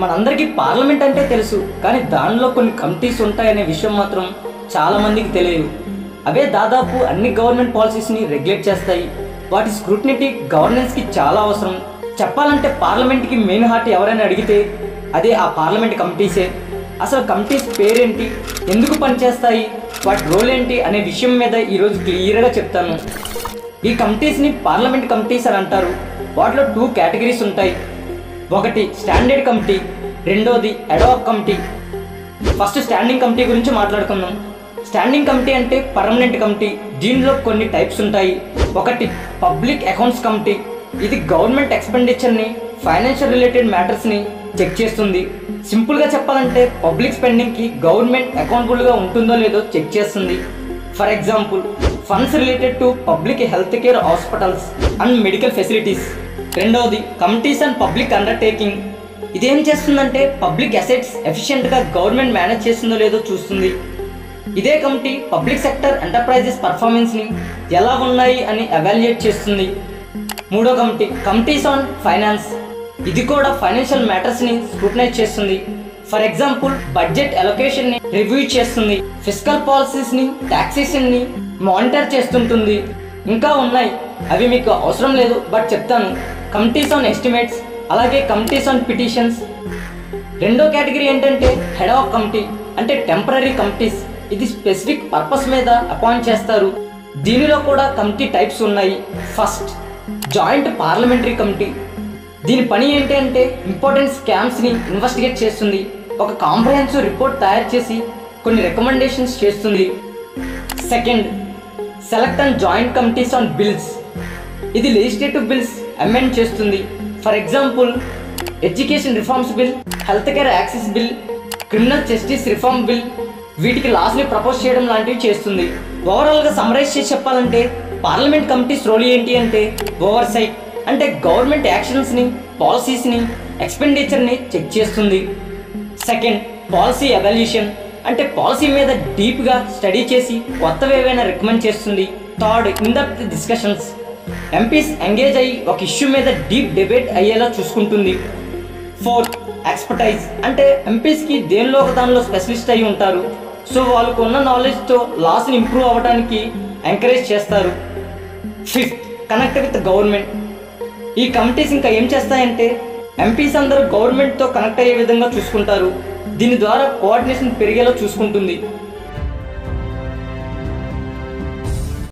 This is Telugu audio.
మనందరికీ పార్లమెంట్ అంటే తెలుసు, కానీ దానిలో కొన్ని కమిటీస్ ఉంటాయనే విషయం మాత్రం చాలామందికి తెలియదు. అవే దాదాపు అన్ని గవర్నమెంట్ పాలసీస్ని రెగ్యులేట్ చేస్తాయి. వాటి స్క్రూటినిటీ గవర్నెన్స్కి చాలా అవసరం. చెప్పాలంటే పార్లమెంట్కి మెయిన్ హార్ట్ ఎవరైనా అడిగితే అదే ఆ పార్లమెంట్ కమిటీసే. అసలు కమిటీస్ పేరేంటి, ఎందుకు పనిచేస్తాయి, వాటి రోల్ ఏంటి అనే విషయం మీద ఈరోజు క్లియర్గా చెప్తాను. ఈ కమిటీస్ని పార్లమెంట్ కమిటీస్ అని అంటారు. వాటిలో 2 కేటగిరీస్ ఉంటాయి. ఒకటి స్టాండర్డ్ కమిటీ, రెండోది ad hoc committee. First standing committee గురించి మాట్లాడుకుందాం. స్టాండింగ్ కమిటీ అంటే పర్మనెంట్ కమిటీ. దీనిలో కొన్ని టైప్స్ ఉంటాయి. ఒకటి పబ్లిక్ అకౌంట్స్ కమిటీ. ఇది గవర్నమెంట్ ఎక్స్పెండిచర్ని, ఫైనాన్షియల్ రిలేటెడ్ మ్యాటర్స్ని చెక్ చేస్తుంది. సింపుల్గా చెప్పాలంటే పబ్లిక్ స్పెండింగ్కి గవర్నమెంట్ అకౌంటబుల్గా ఉంటుందో లేదో చెక్ చేస్తుంది. For example, funds related to public health care hospitals and medical facilities. రెండవది కమిటీస్ అండ్ పబ్లిక్ అండర్టేకింగ్. ఇదేం చేస్తుందంటే పబ్లిక్ అసెట్స్ ఎఫిషియెంట్గా గవర్నమెంట్ మేనేజ్ చేస్తుందో లేదో చూస్తుంది. ఇదే కమిటీ పబ్లిక్ సెక్టర్ ఎంటర్ప్రైజెస్ పర్ఫార్మెన్స్ని ఎలా ఉన్నాయి అని ఎవాల్యుయేట్ చేస్తుంది. మూడో కమిటీ కమిటీస్ ఆన్ ఫైనాన్స్. ఇది కూడా ఫైనాన్షియల్ మ్యాటర్స్ని స్క్రూటనైజ్ చేస్తుంది. ఫర్ ఎగ్జాంపుల్, బడ్జెట్ అలొకేషన్ని రివ్యూ చేస్తుంది, ఫిస్కల్ పాలసీస్ని, టాక్సేషన్ని మానిటర్ చేస్తుంటుంది. ఇంకా ఉన్నాయి, అవి మీకు అవసరం లేదు, బట్ చెప్తాను. కమిటీస్ ఆన్ ఎస్టిమేట్స్, అలాగే కమిటీస్ ఆన్ పిటిషన్స్. రెండో కేటగిరీ ఏంటంటే హెడ్ ఆఫ్ కమిటీ, అంటే టెంపరీ కమిటీస్. ఇది స్పెసిఫిక్ పర్పస్ మీద అపాయింట్ చేస్తారు. దీనిలో కూడా కమిటీ టైప్స్ ఉన్నాయి. First, joint parliamentary committee. దీని పని ఏంటి అంటే ఇంపార్టెంట్ స్కామ్స్ని ఇన్వెస్టిగేట్ చేస్తుంది. ఒక కాంప్రహెన్సివ్ రిపోర్ట్ తయారు చేసి కొన్ని రికమెండేషన్స్ చేస్తుంది. Second, select and joint committees on bills. ఇది లెజిస్లేటివ్ బిల్స్ అమెండ్ చేస్తుంది. For example, education reforms bill, health care access bill, criminal justice reform bill, వీటికి లాస్ని ప్రపోజ్ చేయడం లాంటివి చేస్తుంది. ఓవరాల్గా సమ్మరైజ్ చేసి చెప్పాలంటే పార్లమెంట్ కమిటీస్ రోల్ ఏంటి అంటే ఓవర్ సైట్, అంటే గవర్నమెంట్ యాక్షన్స్ని, పాలసీస్ని, ఎక్స్పెండిచర్ని చెక్ చేస్తుంది. సెకండ్, పాలసీ ఎవాల్యూషన్, అంటే పాలసీ మీద డీప్గా స్టడీ చేసి కొత్తవి ఏవైనా రికమెండ్ చేస్తుంది. Third, in-depth discussions. MPs engage అయ్యి ఒక ఇష్యూ మీద డీప్ డిబేట్ అయ్యేలా చూసుకుంటుంది. ఫోర్త్, ఎక్స్పర్టైజ్, అంటే ఎంపీస్కి దేనిలో ఒక దానిలో స్పెషలిస్ట్ అయి ఉంటారు. సో వాళ్ళకు ఉన్న నాలెడ్జ్తో లాస్ని ఇంప్రూవ్ అవ్వడానికి ఎంకరేజ్ చేస్తారు. Fifth, connect with government. ఈ కమిటీస్ ఇంకా ఏం చేస్తాయంటే ఎంపీస్ అందరూ గవర్నమెంట్తో కనెక్ట్ అయ్యే విధంగా చూసుకుంటారు. దీని ద్వారా కోఆర్డినేషన్ పెరిగేలా చూసుకుంటుంది.